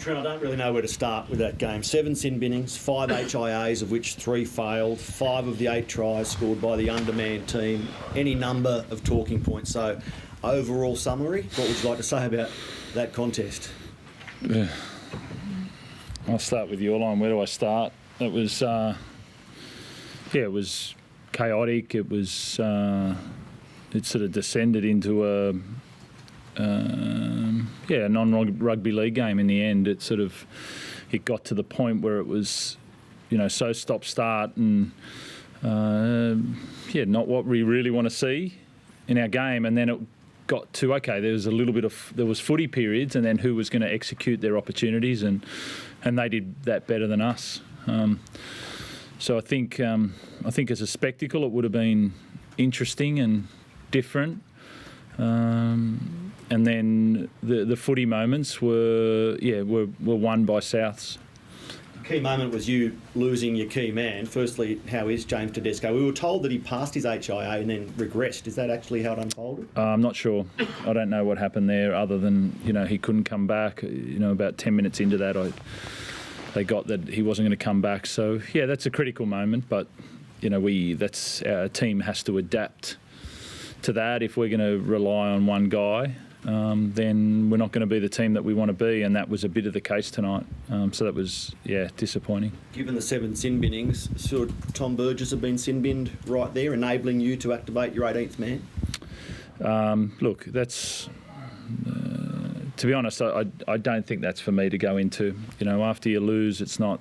Trent, I don't really know where to start with that game. 7 sin binnings, 5 HIAs, of which 3 failed. 5 of the 8 tries scored by the undermanned team. Any number of talking points. So, overall summary, what would you like to say about that contest? I'll start with your line. Where do I start? It was, it was chaotic. It was, it sort of descended into a non-rugby league game in the end. It got to the point where it was, so stop-start and, not what we really want to see in our game. And then it got to, there was footy periods, and then who was going to execute their opportunities, and they did that better than us. So I think as a spectacle, it would have been interesting and different. And then the footy moments were won by Souths. The key moment was you losing your key man. Firstly, how is James Tedesco? We were told that he passed his HIA and then regressed. Is that actually how it unfolded? I'm not sure. I don't know what happened there, other than he couldn't come back. About 10 minutes into that, they got that he wasn't going to come back. So that's a critical moment. But our team has to adapt to that. If we're going to rely on one guy, then we're not going to be the team that we want to be, and that was a bit of the case tonight. So that was, disappointing. Given the 7 sin binnings, should Tom Burgess have been sin binned right there, enabling you to activate your 18th man? Look, that's... to be honest, I don't think that's for me to go into. After you lose, it's not...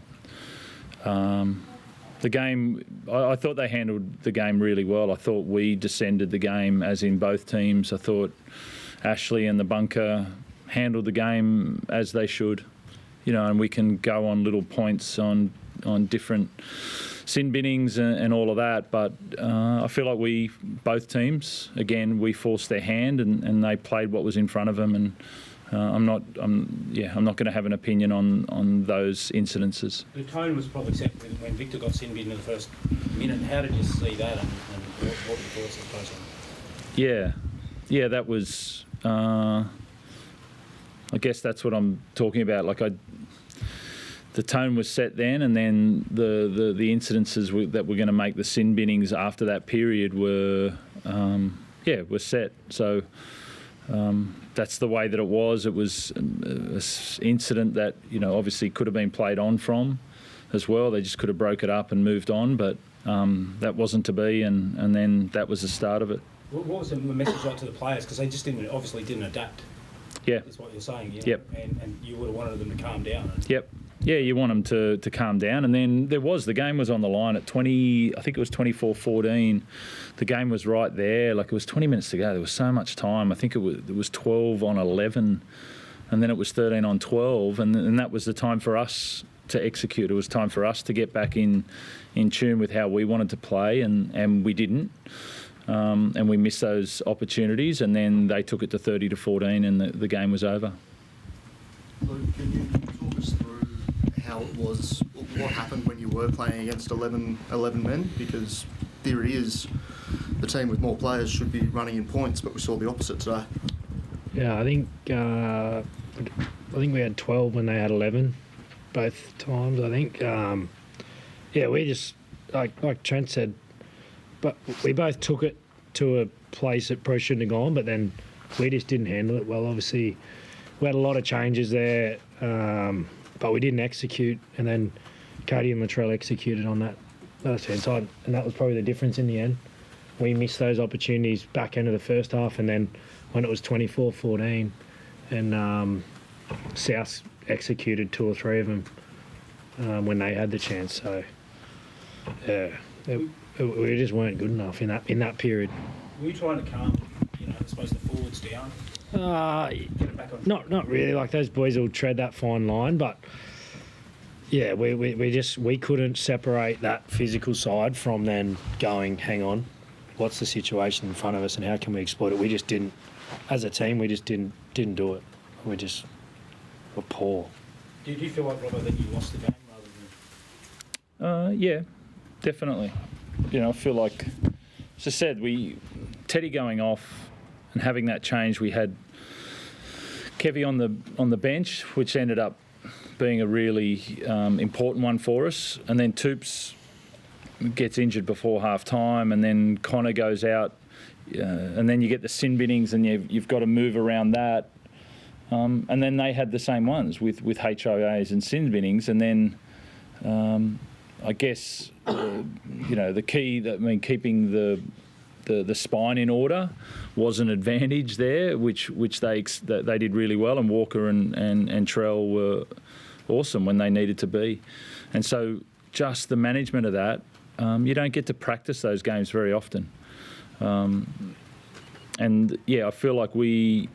the game, I thought they handled the game really well. I thought we descended the game, as in both teams. I thought Ashley and the bunker handled the game as they should. And we can go on little points on different sin binnings and all of that. But I feel like both teams, again, we forced their hand and they played what was in front of them. And I'm not going to have an opinion on those incidences. The tone was probably set when Victor got sin binned in the first minute. How did you see that, and what were your thoughts of the process? Yeah, that was. I guess that's what I'm talking about. The tone was set then, and then the incidences that were going to make the sin binnings after that period were set. So. That's the way that it was. It was an incident that, obviously could have been played on from as well. They just could have broke it up and moved on, but that wasn't to be, and then that was the start of it. What was the message like to the players? Because they just obviously didn't adapt. Yeah. That's what you're saying. Yep. And you would have wanted them to calm down. Yep. Yeah, you want them to calm down. And then the game was on the line at 20, I think it was 24-14. The game was right there. It was 20 minutes to go. There was so much time. I think it was 12-11, and then it was 13-12, and that was the time for us to execute. It was time for us to get back in tune with how we wanted to play, and we didn't. And we missed those opportunities, and then they took it to 30-14, and the game was over. Luke, can you talk us through how it was, what happened when you were playing against 11 men? Because theory is the team with more players should be running in points, but we saw the opposite today. Yeah, I think we had 12 when they had 11, both times. I think. We just like Trent said, but we both took it to a place that probably shouldn't have gone, but then we just didn't handle it well. Obviously, we had a lot of changes there, but we didn't execute, and then Keary and Latrell executed on that left-hand side, and that was probably the difference in the end. We missed those opportunities back end of the first half, and then when it was 24-14, and South executed 2 or 3 of them when they had the chance. So, we just weren't good enough in that period. Were you trying to calm, I suppose, the forwards down? Get it back on? Not really. Like, those boys will tread that fine line, but yeah, we couldn't separate that physical side from then going, hang on, what's the situation in front of us and how can we exploit it? We just didn't, as a team, we just didn't do it. We just were poor. Did you feel like, Robbo, that you lost the game rather than? Yeah, definitely. I feel like, as I said, Teddy going off and having that change, we had Kevy on the bench, which ended up being a really important one for us. And then Toops gets injured before half time, and then Connor goes out, and then you get the sin binnings, and you've got to move around that. And then they had the same ones with HIAs and sin binnings, and then I guess the key keeping the spine in order was an advantage there, which they did really well, and Walker and Trell were awesome when they needed to be. And so just the management of that, you don't get to practice those games very often. And yeah, I feel like we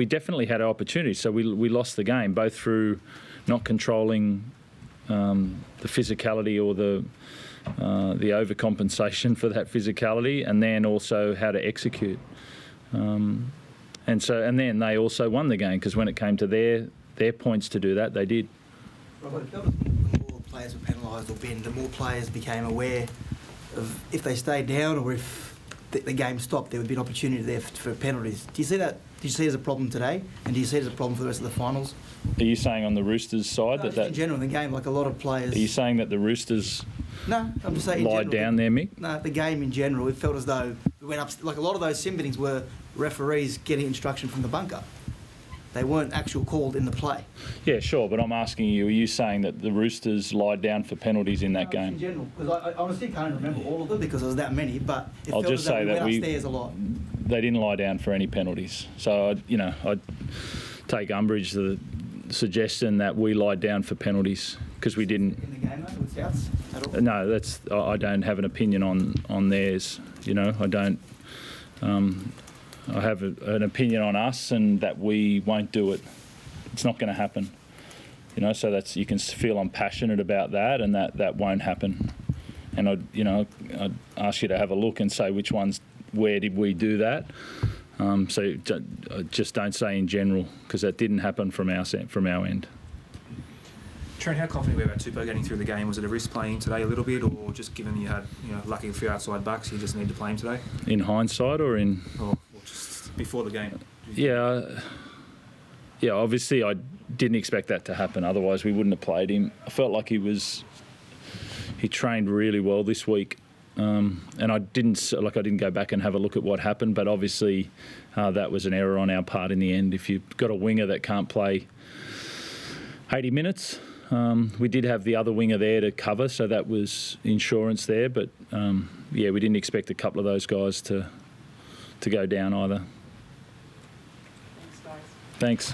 definitely had our opportunities. So we lost the game, both through not controlling the physicality or the overcompensation for that physicality, and then also how to execute. And then they also won the game, because when it came to their points to do that, they did. Robert, it felt as the more players were penalised or binned, the more players became aware of if they stayed down or if the game stopped, there would be an opportunity there for penalties. Do you see that? Do you see it as a problem today? And do you see it as a problem for the rest of the finals? Are you saying on the Roosters side that in general in the game, like a lot of players? Are you saying that the Roosters? No, I'm just saying. Lied down there, Mick? No, the game in general, it felt as though we went up. Like a lot of those sin binnings were referees getting instruction from the bunker. They weren't actual called in the play. Yeah, sure, but I'm asking you, are you saying that the Roosters lied down for penalties in that game? In general, because I honestly can't remember all of them because there was that many, but it I'll felt just as though say we that went upstairs a lot. They didn't lie down for any penalties. So, I'd take umbrage to the suggestion that we lied down for penalties, because we didn't. In the game, though, with Souths at all? No, I don't have an opinion on theirs. I don't. I have an opinion on us, and that we won't do it. It's not going to happen. So you can feel I'm passionate about that, and that won't happen. And I'd ask you to have a look and say which ones, where did we do that? So just don't say in general, because that didn't happen from our end. Trent, how confident were you about Tupou getting through the game? Was it a risk playing today a little bit, or just given you had lucky a few outside backs, you just need to play him today? In hindsight, or in? Or just before the game? Yeah. Obviously, I didn't expect that to happen. Otherwise, we wouldn't have played him. I felt like he trained really well this week, and I didn't go back and have a look at what happened. But obviously, that was an error on our part in the end. If you've got a winger that can't play 80 minutes. We did have the other winger there to cover, so that was insurance there. But, we didn't expect a couple of those guys to go down either. Thanks, guys. Thanks.